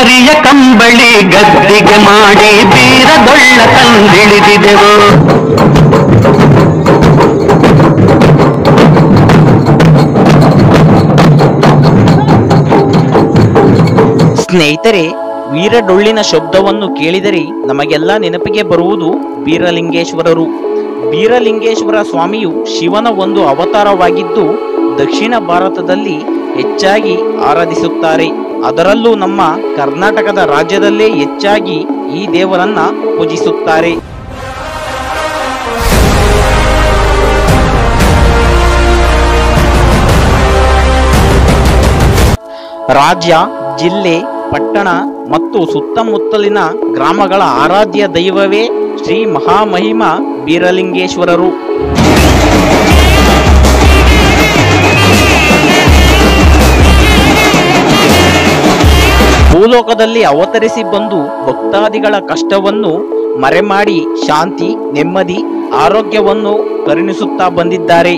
ಕರಿಯ ಕಂಬಳಿ ಗದ್ದಿಗೆ ಮಾಡಿ ಬೀರದೊಳ್ಳ ತಂದಿಳಿದಿದೆವು. ಸ್ನೇಹಿತರೆ, ವೀರಡೊಳ್ಳಿನ ಶಬ್ದವನ್ನು ಕೇಳಿದರೆ ನಮಗೆಲ್ಲ ನೆನಪಿಗೆ ಬರುವುದು ಬೀರಲಿಂಗೇಶ್ವರರು. ಬೀರಲಿಂಗೇಶ್ವರ ಸ್ವಾಮಿಯು ಶಿವನ ಒಂದು ಅವತಾರವಾಗಿದ್ದು ದಕ್ಷಿಣ ಭಾರತದಲ್ಲಿ ಹೆಚ್ಚಾಗಿ ಆರಾಧಿಸುತ್ತಾರೆ. ಅದರಲ್ಲೂ ನಮ್ಮ ಕರ್ನಾಟಕದ ರಾಜ್ಯದಲ್ಲೇ ಹೆಚ್ಚಾಗಿ ಈ ದೇವರನ್ನ ಪೂಜಿಸುತ್ತಾರೆ. ರಾಜ್ಯ, ಜಿಲ್ಲೆ, ಪಟ್ಟಣ ಮತ್ತು ಸುತ್ತಮುತ್ತಲಿನ ಗ್ರಾಮಗಳ ಆರಾಧ್ಯ ದೈವವೇ ಶ್ರೀ ಮಹಾಮಹಿಮ ಬೀರಲಿಂಗೇಶ್ವರರು. ಭೂಲೋಕದಲ್ಲಿ ಅವತರಿಸಿ ಬಂದು ಭಕ್ತಾದಿಗಳ ಕಷ್ಟವನ್ನು ಮರೆಮಾಡಿ ಶಾಂತಿ, ನೆಮ್ಮದಿ, ಆರೋಗ್ಯವನ್ನು ಕರುಣಿಸುತ್ತಾ ಬಂದಿದ್ದಾರೆ.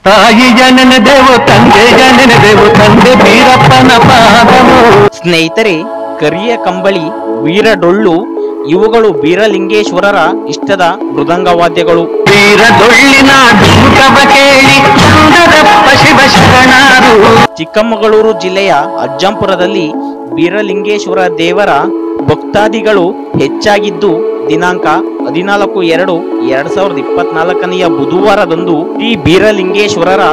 ತಾಯಿಯ ನೆನೆದೆವು, ತಂದೆಯ ನೆನೆದೆವು, ತಂದೆ ಬೀರಪ್ಪನ ಪಾದವು. ಸ್ನೇಹಿತರೆ, ಕರಿಯ ಕಂಬಳಿ, ವೀರಡೊಳ್ಳು ಇವುಗಳು ಬೀರಲಿಂಗೇಶ್ವರರ ಇಷ್ಟದ ಮೃದಂಗವಾದ್ಯಗಳು. ವೀರಡೊಳ್ಳಿನ ಧುಮುಕವ ಕೇಳಿ ಸುಂದರಪ್ಪ ಶಿವ ಶರಣರು. ಚಿಕ್ಕಮಗಳೂರು ಜಿಲ್ಲೆಯ ಅಜ್ಜಂಪುರದಲ್ಲಿ ಬೀರಲಿಂಗೇಶ್ವರ ದೇವರ ಭಕ್ತಾದಿಗಳು ಹೆಚ್ಚಾಗಿದ್ದು ದಿನಾಂಕ 14/2/2024 ಬುಧವಾರದಂದು ಈ ಬೀರಲಿಂಗೇಶ್ವರರ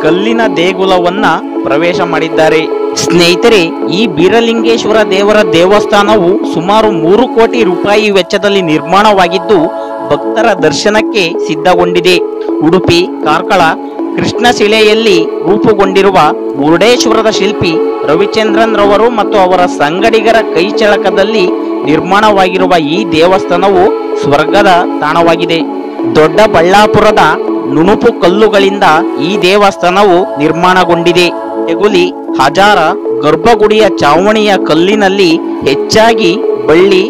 ಕಲ್ಲಿನ ದೇಗುಲವನ್ನ ಪ್ರವೇಶ ಮಾಡಿದ್ದಾರೆ. ಸ್ನೇಹಿತರೆ, ಈ ಬೀರಲಿಂಗೇಶ್ವರ ದೇವರ ದೇವಸ್ಥಾನವು ಸುಮಾರು 3 ಕೋಟಿ ರೂಪಾಯಿ ವೆಚ್ಚದಲ್ಲಿ ನಿರ್ಮಾಣವಾಗಿದ್ದು ಭಕ್ತರ ದರ್ಶನಕ್ಕೆ ಸಿದ್ಧಗೊಂಡಿದೆ. ಉಡುಪಿ, ಕಾರ್ಕಳ, ಕೃಷ್ಣಶಿಲೆಯಲ್ಲಿ ರೂಪುಗೊಂಡಿರುವ ಮುರುಡೇಶ್ವರದ ಶಿಲ್ಪಿ ರವಿಚಂದ್ರನ್ ರವರು ಮತ್ತು ಅವರ ಸಂಗಡಿಗರ ಕೈಚಳಕದಲ್ಲಿ ನಿರ್ಮಾಣವಾಗಿರುವ ಈ ದೇವಸ್ಥಾನವು ಸ್ವರ್ಗದ ತಾಣವಾಗಿದೆ. ದೊಡ್ಡಬಳ್ಳಾಪುರದ ನುಣುಪು ಕಲ್ಲುಗಳಿಂದ ಈ ದೇವಸ್ಥಾನವು ನಿರ್ಮಾಣಗೊಂಡಿದೆ. ಹೆಗುಲಿ, ಹಜಾರ, ಗರ್ಭಗುಡಿಯ ಚಾವಣಿಯ ಕಲ್ಲಿನಲ್ಲಿ ಹೆಚ್ಚಾಗಿ ಬಳ್ಳಿ,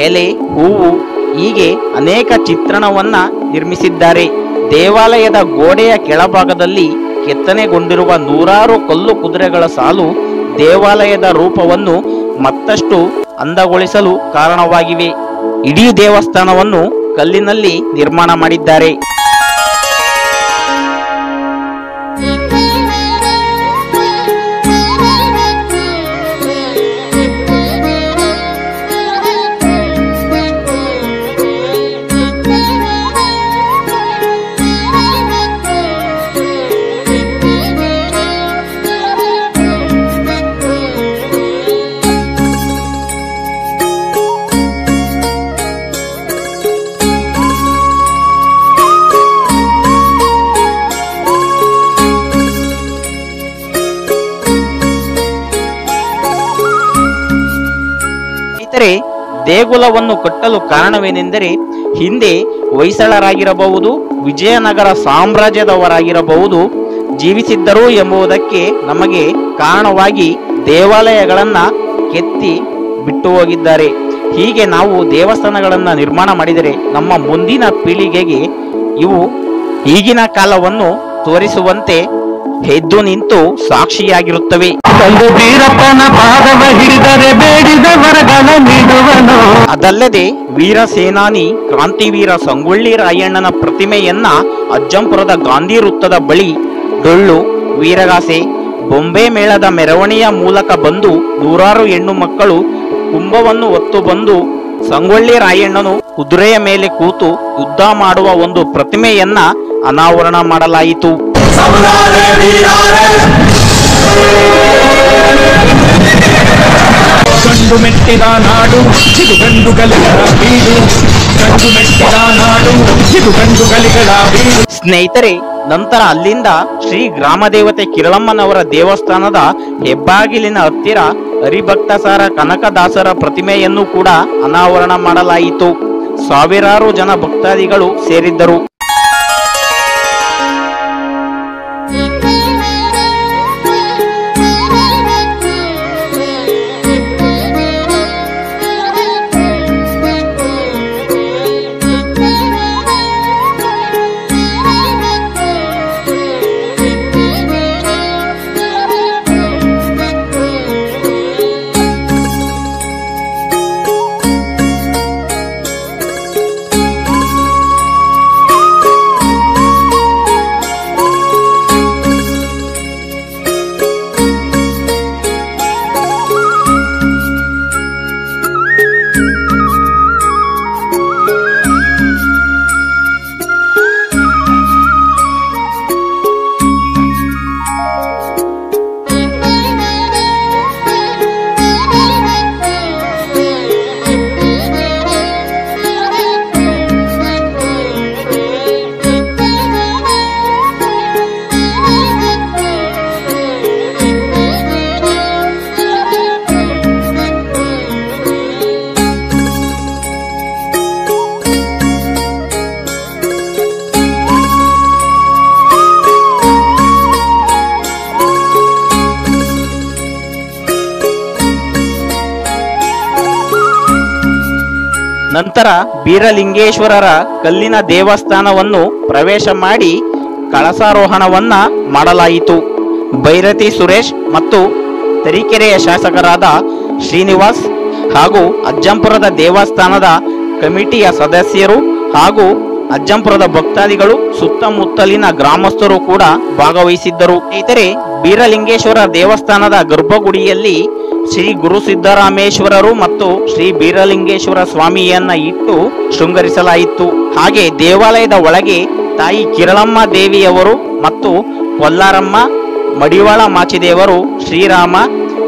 ಎಲೆ, ಹೂವು ಹೀಗೆ ಅನೇಕ ಚಿತ್ರಣವನ್ನ ನಿರ್ಮಿಸಿದ್ದಾರೆ. ದೇವಾಲಯದ ಗೋಡೆಯ ಕೆಳಭಾಗದಲ್ಲಿ ಕೆತ್ತನೆಗೊಂಡಿರುವ 100 ಕಲ್ಲು ಕುದುರೆಗಳ ಸಾಲು ದೇವಾಲಯದ ರೂಪವನ್ನು ಮತ್ತಷ್ಟು ಅಂದಗೊಳಿಸಲು ಕಾರಣವಾಗಿವೆ. ಇಡೀ ದೇವಸ್ಥಾನವನ್ನು ಕಲ್ಲಿನಲ್ಲಿ ನಿರ್ಮಾಣ ಮಾಡಿದ್ದಾರೆ. ದೇಗುಲವನ್ನು ಕಟ್ಟಲು ಕಾರಣವೇನೆಂದರೆ ಹಿಂದೆ ಹೊಯ್ಸಳರಾಗಿರಬಹುದು, ವಿಜಯನಗರ ಸಾಮ್ರಾಜ್ಯದವರಾಗಿರಬಹುದು ಜೀವಿಸಿದ್ದರು ಎಂಬುದಕ್ಕೆ ನಮಗೆ ಕಾರಣವಾಗಿ ದೇವಾಲಯಗಳನ್ನ ಕೆತ್ತಿ ಬಿಟ್ಟು ಹೋಗಿದ್ದಾರೆ. ಹೀಗೆ ನಾವು ದೇವಸ್ಥಾನಗಳನ್ನ ನಿರ್ಮಾಣ ಮಾಡಿದರೆ ನಮ್ಮ ಮುಂದಿನ ಪೀಳಿಗೆಗೆ ಇವು ಈಗಿನ ಕಾಲವನ್ನು ತೋರಿಸುವಂತೆ ಎದ್ದು ನಿಂತು ಸಾಕ್ಷಿಯಾಗಿರುತ್ತವೆ. ಬೀರಪ್ಪನ ಪಾದವ ಹಿಡಿದರೆ ಬೇಡಿದ ವರಗಳ ನೀಡುವನು. ಅದಲ್ಲದೆ ವೀರ ಸೇನಾನಿ ಕ್ರಾಂತಿವೀರ ಸಂಗೊಳ್ಳಿ ರಾಯಣ್ಣನ ಪ್ರತಿಮೆಯನ್ನ ಅಜ್ಜಂಪುರದ ಗಾಂಧಿ ವೃತ್ತದ ಬಳಿ ಡೊಳ್ಳು, ವೀರಗಾಸೆ, ಬೊಂಬೆ ಮೇಳದ ಮೆರವಣಿಯ ಮೂಲಕ ಬಂದು 100 ಹೆಣ್ಣು ಮಕ್ಕಳು ಕುಂಭವನ್ನು ಹೊತ್ತು ಬಂದು ಸಂಗೊಳ್ಳಿ ರಾಯಣ್ಣನು ಕುದುರೆಯ ಮೇಲೆ ಕೂತು ಯುದ್ಧ ಮಾಡುವ ಒಂದು ಪ್ರತಿಮೆಯನ್ನ ಅನಾವರಣ ಮಾಡಲಾಯಿತು. ಗಂಡು ಮೆಟ್ಟಿದ ನಾಡು ಇದು ಗಂಡುಗಳಿಗಳ ಬೀಡು, ಗಂಡು ಮೆಟ್ಟಿದ ನಾಡು ಇದು ಗಂಡುಗಳಿಗಳ ಬೀಡು. ಸ್ನೇಹಿತರೆ, ನಂತರ ಅಲ್ಲಿಂದ ಶ್ರೀ ಗ್ರಾಮದೇವತೆ ಕಿರಳಮ್ಮನವರ ದೇವಸ್ಥಾನದ ಹೆಬ್ಬಾಗಿಲಿನ ಹತ್ತಿರ ಹರಿಭಕ್ತಸಾರ ಕನಕದಾಸರ ಪ್ರತಿಮೆಯನ್ನು ಕೂಡ ಅನಾವರಣ ಮಾಡಲಾಯಿತು. ಸಾವಿರಾರು ಜನ ಭಕ್ತಾದಿಗಳು ಸೇರಿದ್ದರು. ನಂತರ ಬೀರಲಿಂಗೇಶ್ವರರ ಕಲ್ಲಿನ ದೇವಸ್ಥಾನವನ್ನು ಪ್ರವೇಶ ಮಾಡಿ ಕಳಸಾರೋಹಣವನ್ನ ಮಾಡಲಾಯಿತು. ಭೈರತಿ ಸುರೇಶ್ ಮತ್ತು ತರೀಕೆರೆಯ ಶಾಸಕರಾದ ಶ್ರೀನಿವಾಸ್ ಹಾಗೂ ಅಜ್ಜಂಪುರದ ದೇವಸ್ಥಾನದ ಕಮಿಟಿಯ ಸದಸ್ಯರು ಹಾಗೂ ಅಜ್ಜಂಪುರದ ಭಕ್ತಾದಿಗಳು ಸುತ್ತಮುತ್ತಲಿನ ಗ್ರಾಮಸ್ಥರು ಕೂಡ ಭಾಗವಹಿಸಿದ್ದರು. ಸ್ನೇಹಿತರೆ, ಬೀರಲಿಂಗೇಶ್ವರ ದೇವಸ್ಥಾನದ ಗರ್ಭಗುಡಿಯಲ್ಲಿ ಶ್ರೀ ಗುರು ಸಿದ್ದರಾಮೇಶ್ವರರು ಮತ್ತು ಶ್ರೀ ಬೀರಲಿಂಗೇಶ್ವರ ಸ್ವಾಮಿಯನ್ನ ಇಟ್ಟು ಶೃಂಗರಿಸಲಾಯಿತು. ಹಾಗೆ ದೇವಾಲಯದ ಒಳಗೆ ತಾಯಿ ಕಿರಳಮ್ಮ ದೇವಿಯವರು ಮತ್ತು ಕೊಲ್ಲಾರಮ್ಮ, ಮಡಿವಾಳ ಮಾಚಿದೇವರು, ಶ್ರೀರಾಮ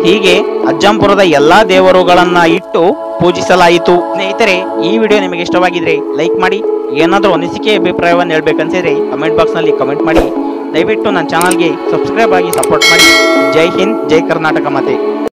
ಹೀಗೆ ಅಜ್ಜಂಪುರದ ಎಲ್ಲಾ ದೇವರುಗಳನ್ನ ಇಟ್ಟು ಪೂಜಿಸಲಾಯಿತು. ಸ್ನೇಹಿತರೆ, ಈ ವಿಡಿಯೋ ನಿಮಗೆ ಇಷ್ಟವಾಗಿದ್ರೆ ಲೈಕ್ ಮಾಡಿ. ಏನಾದರೂ ಅನಿಸಿಕೆ ಅಭಿಪ್ರಾಯವನ್ನು ಹೇಳ್ಬೇಕನ್ಸಿದ್ರೆ ಕಮೆಂಟ್ ಬಾಕ್ಸ್ ನಲ್ಲಿ ಕಮೆಂಟ್ ಮಾಡಿ. ದಯವಿಟ್ಟು ನನ್ನ ಚಾನಲ್ಗೆ ಸಬ್ಸ್ಕ್ರೈಬ್ ಆಗಿ ಸಪೋರ್ಟ್ ಮಾಡಿ. ಜೈ ಹಿಂದ್, ಜೈ ಕರ್ನಾಟಕ ಮಾತೆ.